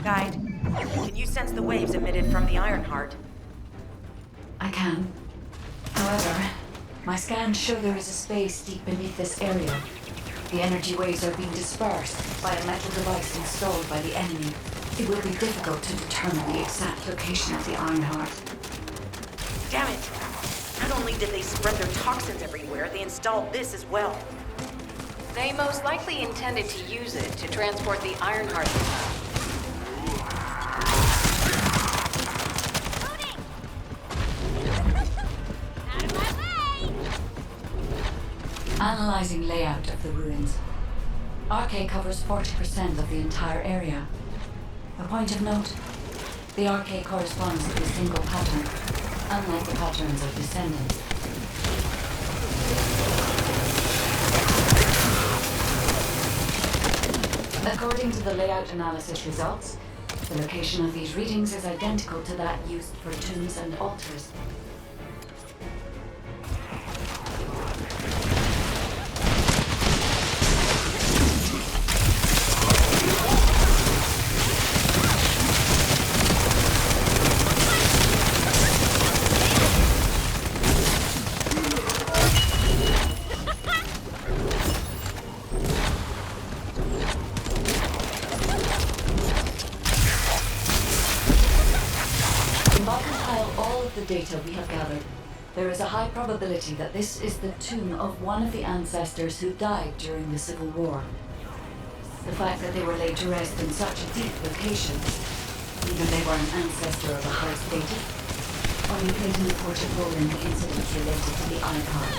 Guide, can you sense the waves emitted from the Ironheart? I can. However, my scans show there is a space deep beneath this area. The energy waves are being dispersed by a metal device installed by the enemy. It will be difficult to determine the exact location of the Ironheart. Damn it! Not only did they spread their toxins everywhere, they installed this as well. They most likely intended to use it to transport the Ironheart. Analyzing layout of the ruins. RK covers 40% of the entire area. A point of note, the RK corresponds to a single pattern, unlike the patterns of descendants. According to the layout analysis results, the location of these readings is identical to that used for tombs and altars. Data we have gathered, there is a high probability that this is the tomb of one of the ancestors who died during the Civil War. The fact that they were laid to rest in such a deep location, either they were an ancestor of a high status, or they played an important role in the incidents related to the Ironheart.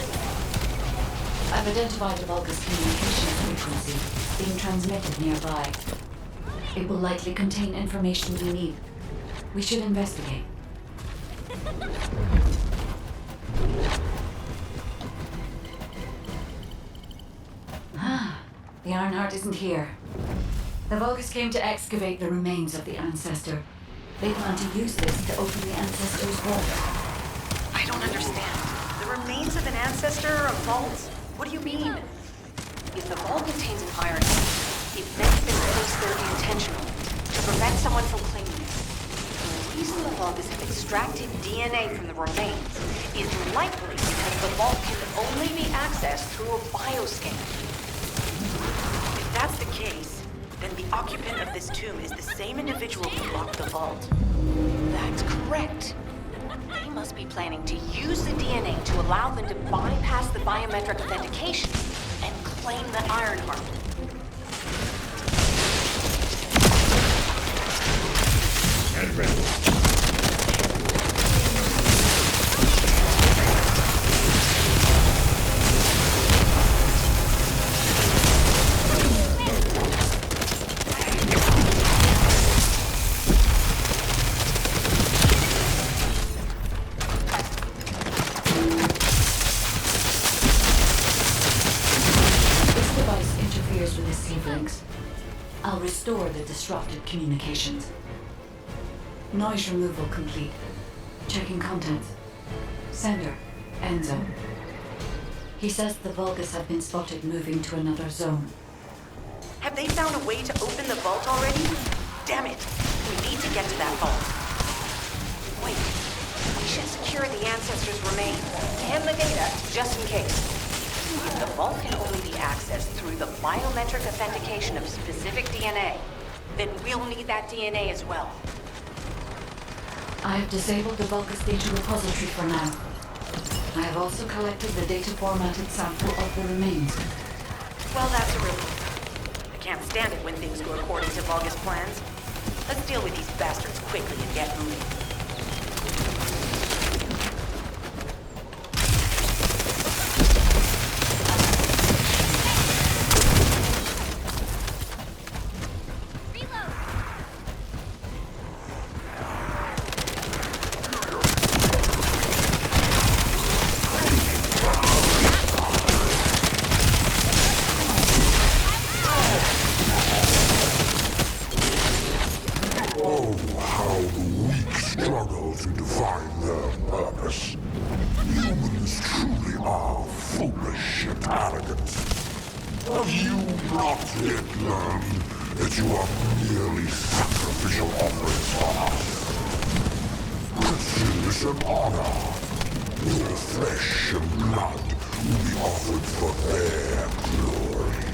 I've identified a Vulgus communication frequency being transmitted nearby. It will likely contain information we need. We should investigate. The Ironheart isn't here. The Vulgus came to excavate the remains of the ancestor. They plan to use this to open the ancestor's vault. I don't understand. The remains of an ancestor or a vault? What do you mean? If the vault contains an Ironheart, it may have been placed there intentionally to prevent someone from claiming it. The reason the Vulgus have extracted DNA from the remains is likely because the vault can only be accessed through a bioscan. If that's the case, then the occupant of this tomb is the same individual who locked the vault. That's correct. They must be planning to use the DNA to allow them to bypass the biometric authentication and claim the Ironheart. And ready. I'll restore the disrupted communications. Noise removal complete. Checking contents. Sender, Enzo. He says the Vulgus have been spotted moving to another zone. Have they found a way to open the vault already? Damn it! We need to get to that vault. Wait. We should secure the ancestors' remains and the data just in case. If the vault can only be accessed through the biometric authentication of specific DNA, then we'll need that DNA as well. I have disabled the Vulgus data repository for now. I have also collected the data formatted sample of the remains. Well, that's a relief. I can't stand it when things go according to Vulgus plans. Let's deal with these bastards quickly and get moving. Have you not yet learned that you are merely sacrificed? sacrificial offerings for us. Consider this an honor. Your flesh and blood will be offered for their glory.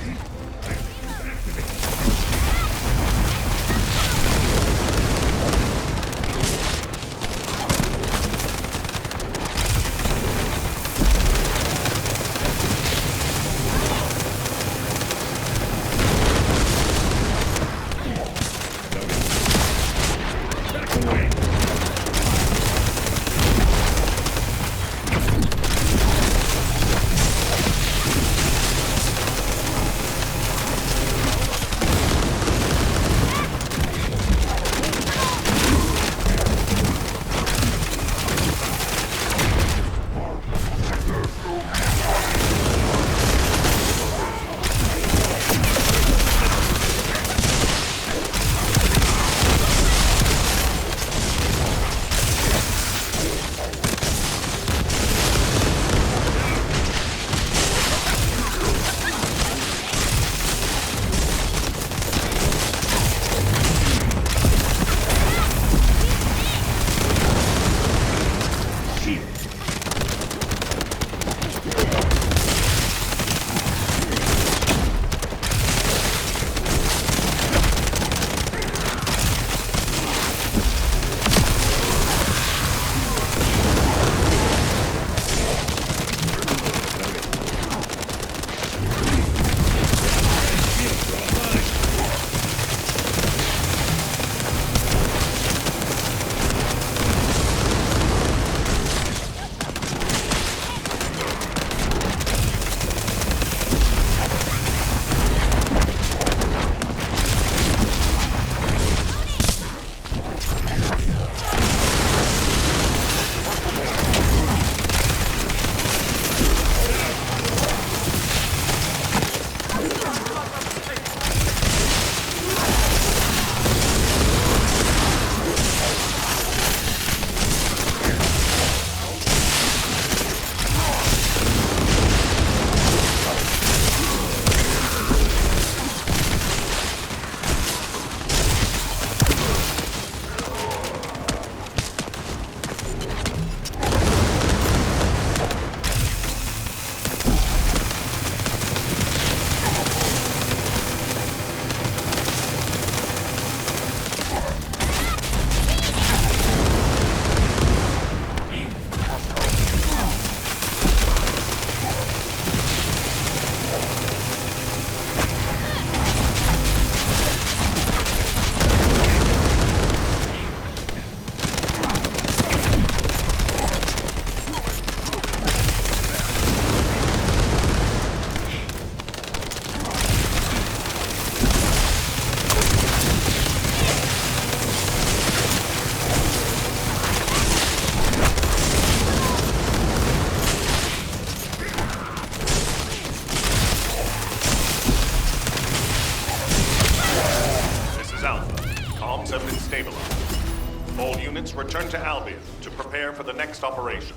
Return to Albion to prepare for the next operation.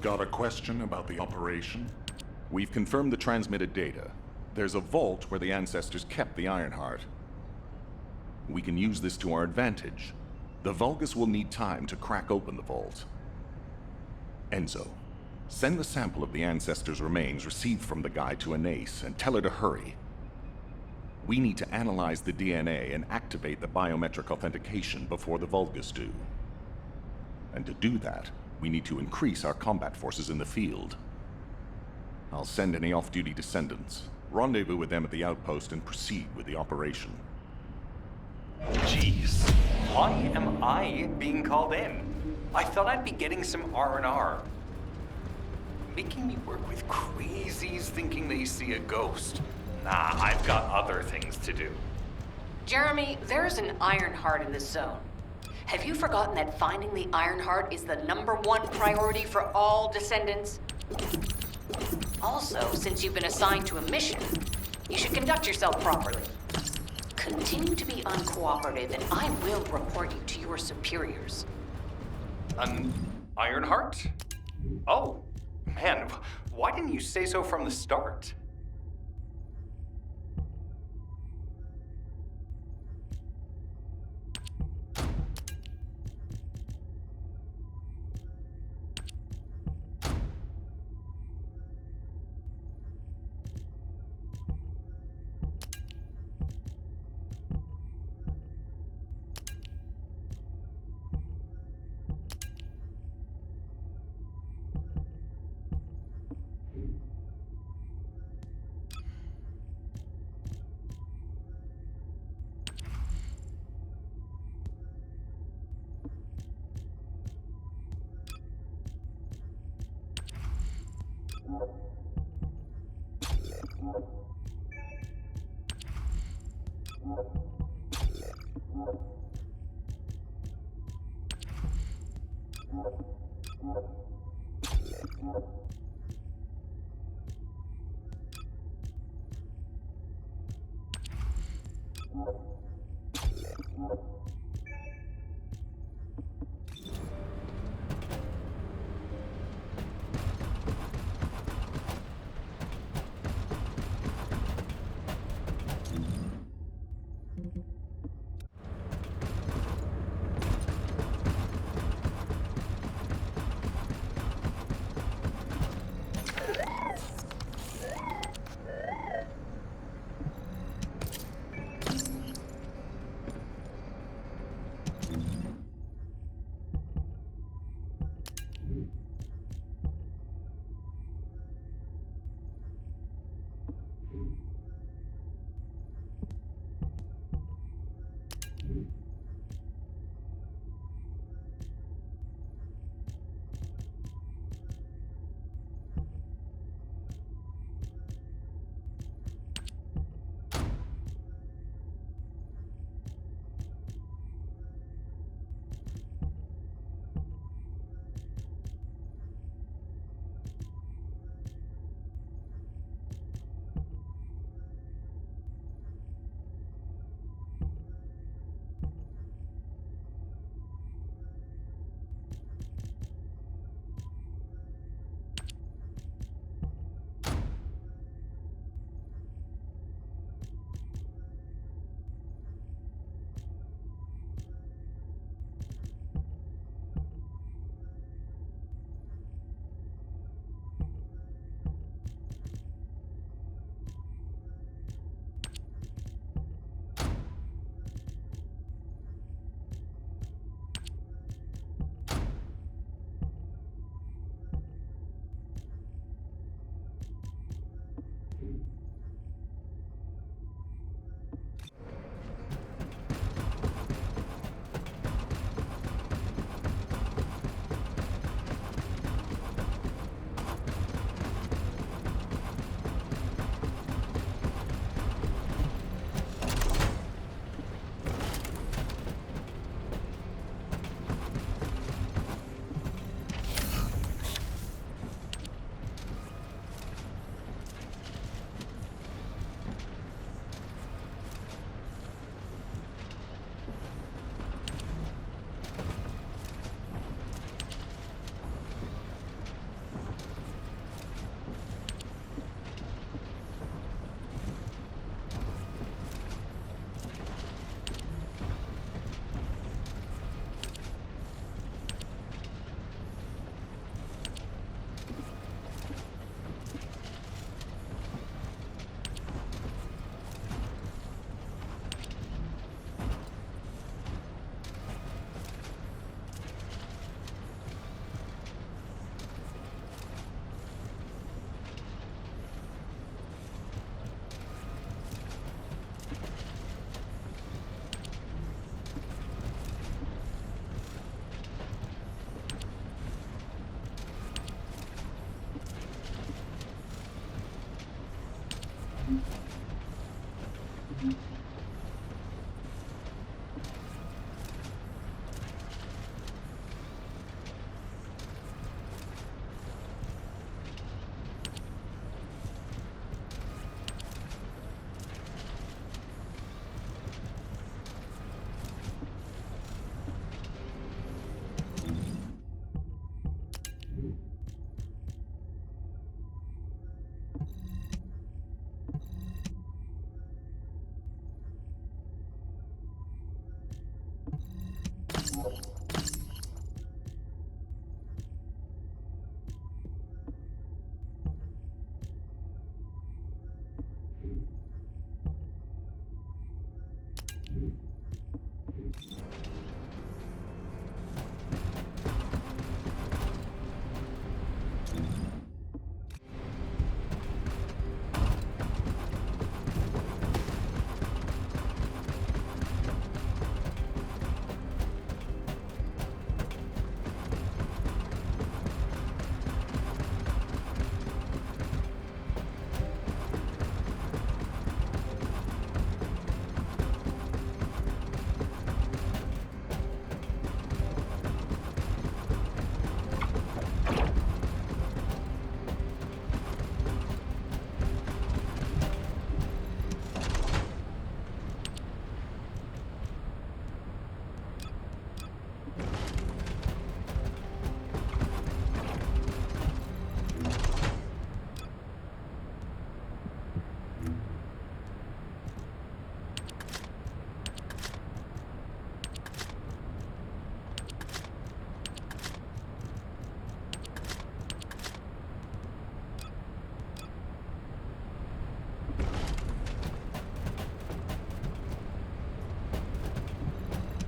Got a question about the operation? We've confirmed the transmitted data. There's a vault where the ancestors kept the Ironheart. We can use this to our advantage. The Vulgus will need time to crack open the vault. Enzo, send the sample of the ancestors' remains received from the guy to Anais and tell her to hurry. We need to analyze the DNA and activate the biometric authentication before the Vulgus do. And to do that, we need to increase our combat forces in the field. I'll send any off-duty descendants, rendezvous with them at the outpost, and proceed with the operation. Jeez, why am I being called in? I thought I'd be getting some R&R. Making me work with crazies thinking they see a ghost. Nah, I've got other things to do. Jeremy, there's an Ironheart in this zone. Have you forgotten that finding the Ironheart is the #1 priority for all descendants? Also, since you've been assigned to a mission, you should conduct yourself properly. Continue to be uncooperative, and I will report you to your superiors. An Ironheart? Oh, man, why didn't you say so from the start?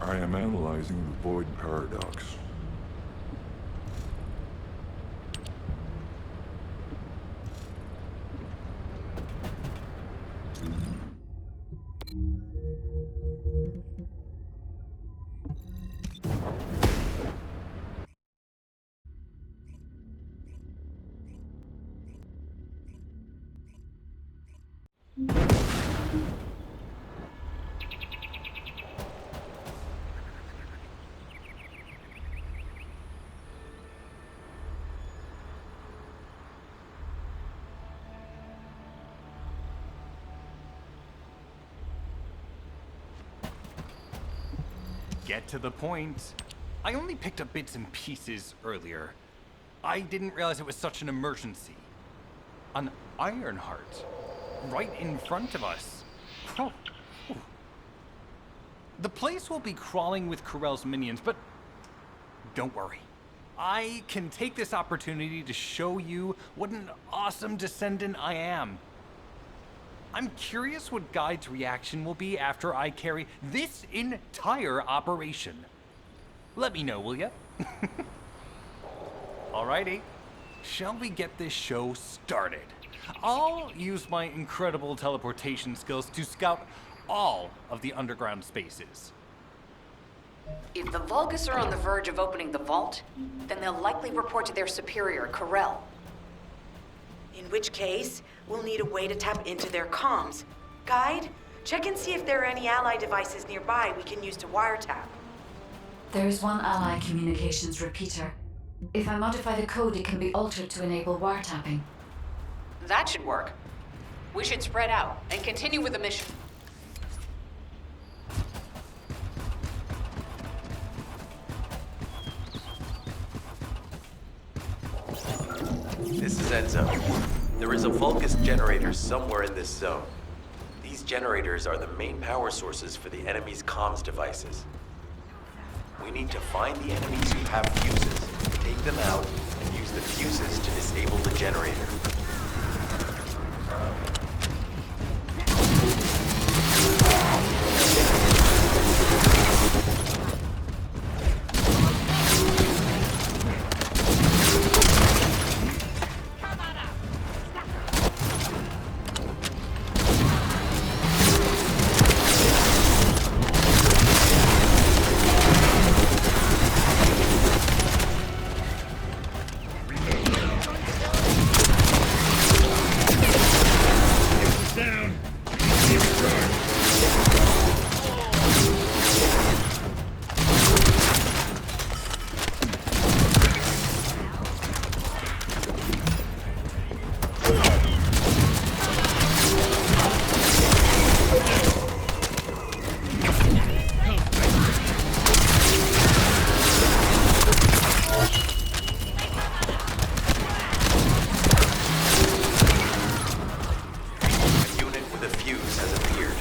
I am analyzing the void paradox. Get to the point. I only picked up bits and pieces earlier. I didn't realize it was such an emergency. An Ironheart. Right in front of us. Oh. The place will be crawling with Corell's minions, but don't worry. I can take this opportunity to show you what an awesome descendant I am. I'm curious what Guide's reaction will be after I carry this entire operation. Let me know, will ya? Alrighty. Shall we get this show started? I'll use my incredible teleportation skills to scout all of the underground spaces. If the Vulgus are on the verge of opening the vault, then they'll likely report to their superior, Corell. In which case, we'll need a way to tap into their comms. Guide, check and see if there are any ally devices nearby we can use to wiretap. There is one ally communications repeater. If I modify the code, it can be altered to enable wiretapping. That should work. We should spread out and continue with the mission. This is Enzo. There is a Vulgus generator somewhere in this zone. These generators are the main power sources for the enemy's comms devices. We need to find the enemies who have fuses, take them out, and use the fuses to disable the generator. Unit with a fuse has appeared.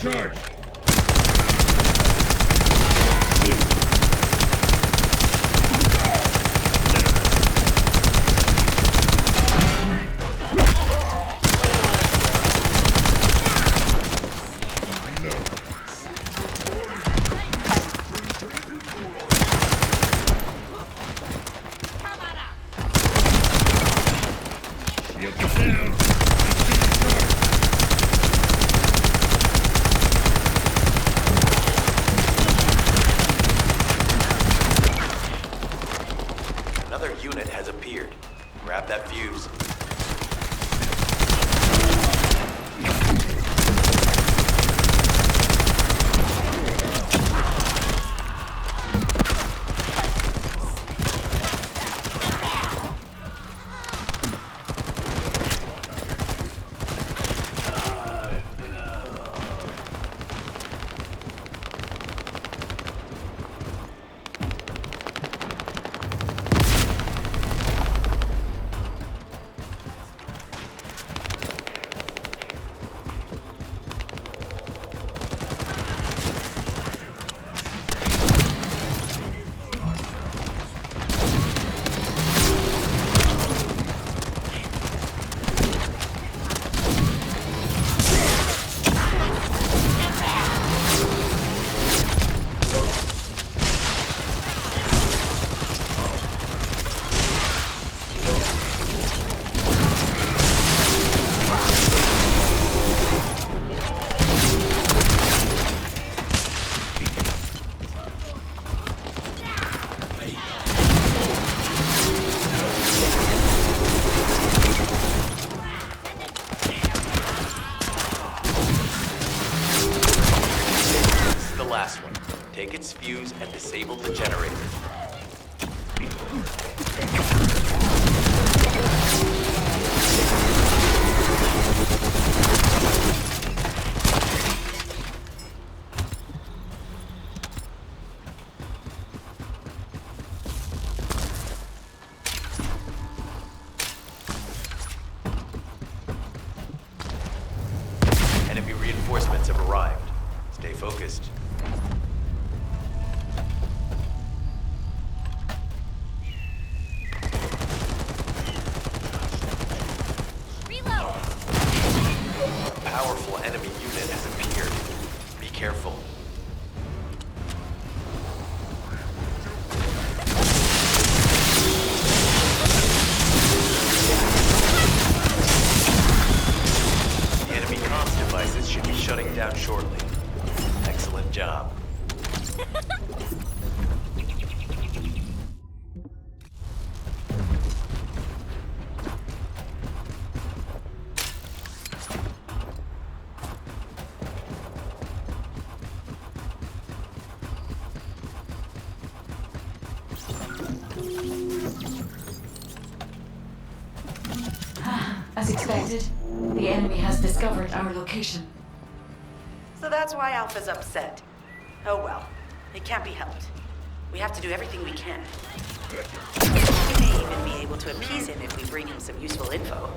Charge! Shield is down! Another unit has appeared. Grab that fuse. Last one. Take its fuse and disable the generator. Enemy reinforcements have arrived. Stay focused. A powerful enemy unit has appeared. Be careful. The enemy comms devices should be shutting down shortly. Excellent job. As expected, the enemy has discovered our location. So that's why Alpha's upset. Oh well, it can't be helped. We have to do everything we can. We may even be able to appease him if we bring him some useful info.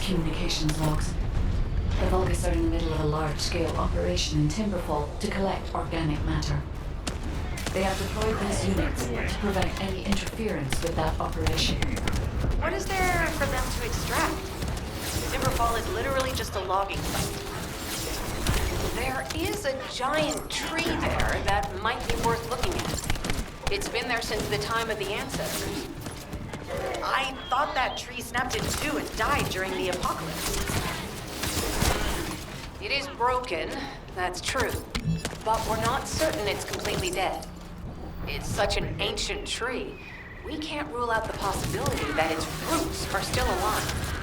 communications logs. The Vulgus are in the middle of a large-scale operation in Timberfall to collect organic matter. They have deployed these units to prevent any interference with that operation. What is there for them to extract? Timberfall is literally just a logging site. There is a giant tree there that might be worth looking at. It's been there since the time of the ancestors. I thought that tree snapped in two and died during the apocalypse. It is broken, that's true. But we're not certain it's completely dead. It's such an ancient tree, we can't rule out the possibility that its roots are still alive.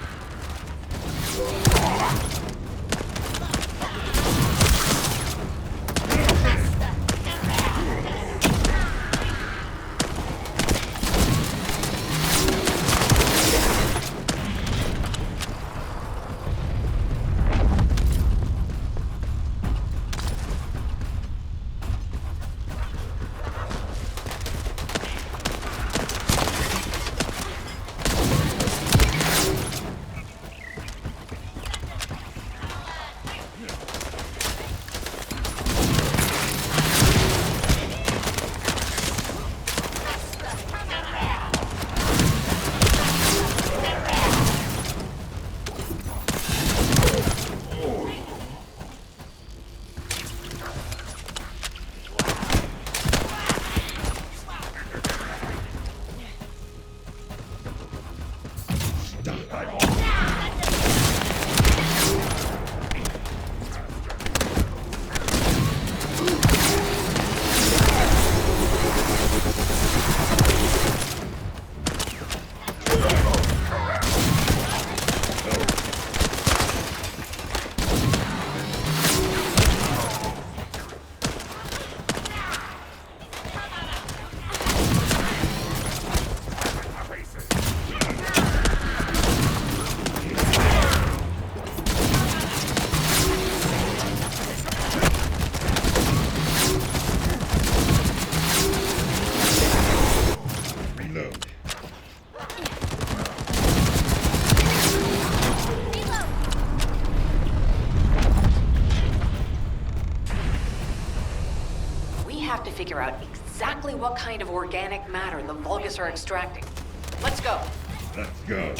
Figure out exactly what kind of organic matter the Vulgus are extracting. Let's go. Let's go.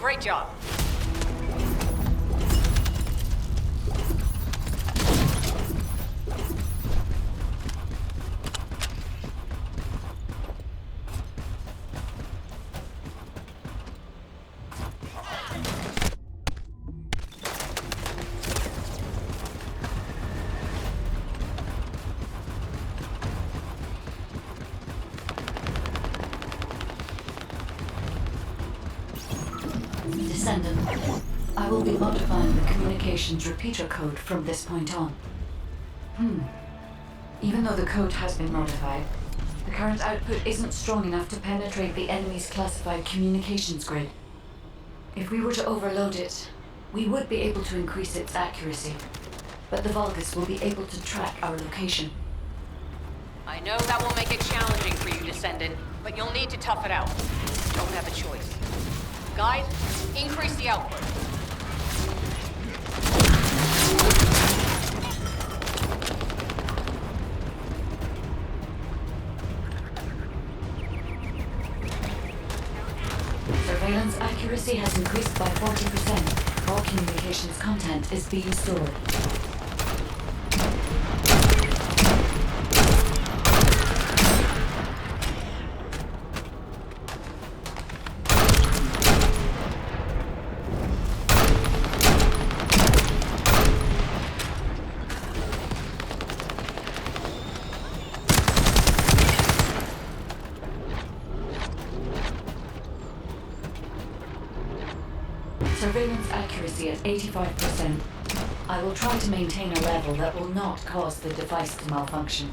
Great job. Descendant, I will be modifying the communications repeater code from this point on. Even though the code has been modified, the current output isn't strong enough to penetrate the enemy's classified communications grid. If we were to overload it, we would be able to increase its accuracy, but the Vulgus will be able to track our location. I know that will make it challenging for you, Descendant, but you'll need to tough it out. Don't have a choice. Guys, increase the output. Surveillance accuracy has increased by 40%. All communications content is being stored. capacity at 85%. I will try to maintain a level that will not cause the device to malfunction.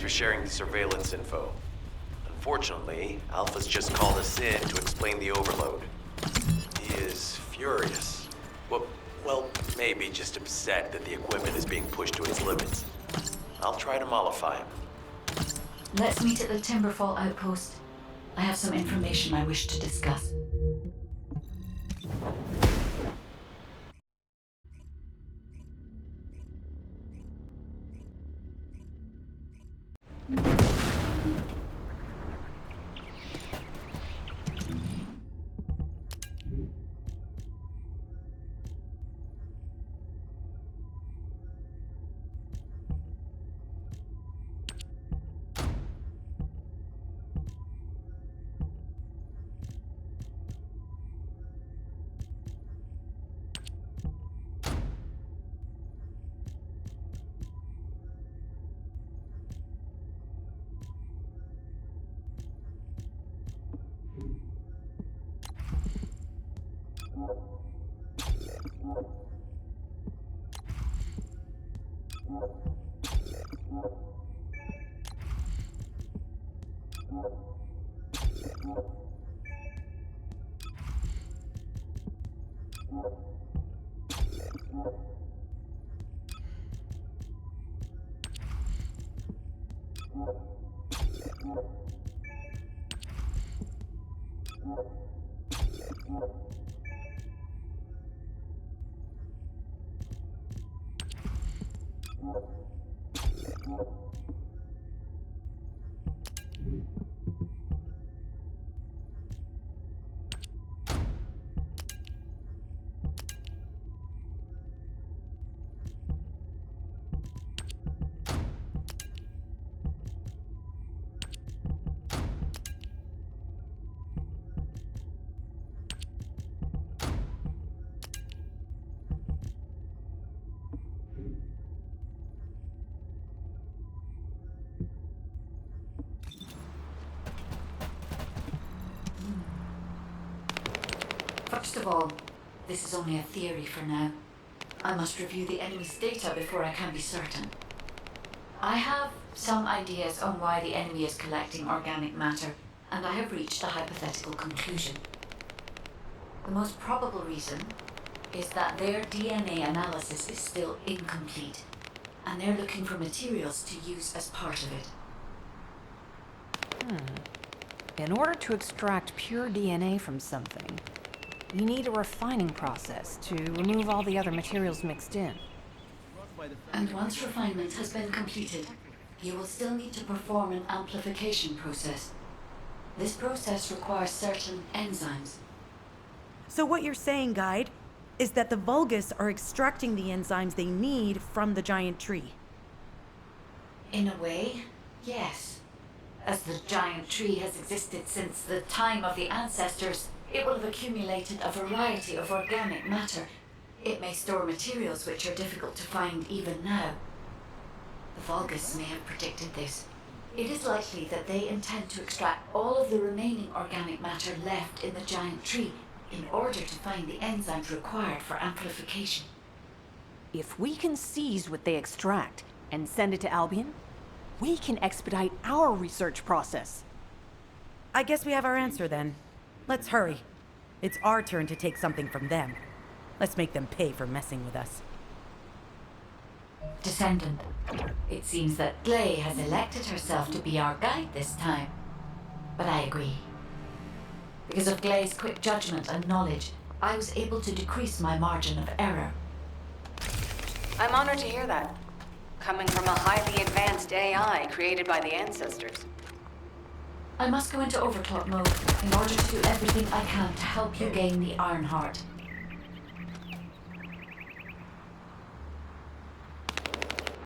Sharing the surveillance info. Unfortunately, Alpha's just called us in to explain the overload. He is furious. Well, maybe just upset that the equipment is being pushed to its limits. I'll try to mollify him. Let's meet at the Timberfall outpost. I have some information I wish to discuss. First of all, this is only a theory for now. I must review the enemy's data before I can be certain. I have some ideas on why the enemy is collecting organic matter, and I have reached a hypothetical conclusion. The most probable reason is that their DNA analysis is still incomplete, and they're looking for materials to use as part of it. In order to extract pure DNA from something, you need a refining process to remove all the other materials mixed in. And once refinement has been completed, you will still need to perform an amplification process. This process requires certain enzymes. So what you're saying, Guide, is that the Vulgus are extracting the enzymes they need from the giant tree. In a way, yes. As the giant tree has existed since the time of the ancestors, it will have accumulated a variety of organic matter. It may store materials which are difficult to find even now. The Vulgus may have predicted this. It is likely that they intend to extract all of the remaining organic matter left in the giant tree in order to find the enzymes required for amplification. If we can seize what they extract and send it to Albion, we can expedite our research process. I guess we have our answer then. Let's hurry. It's our turn to take something from them. Let's make them pay for messing with us. Descendant, it seems that Glay has elected herself to be our guide this time. but I agree. Because of Glay's quick judgment and knowledge, I was able to decrease my margin of error. I'm honored to hear that. Coming from a highly advanced AI created by the ancestors. I must go into overclock mode in order to do everything I can to help you gain the Iron Heart.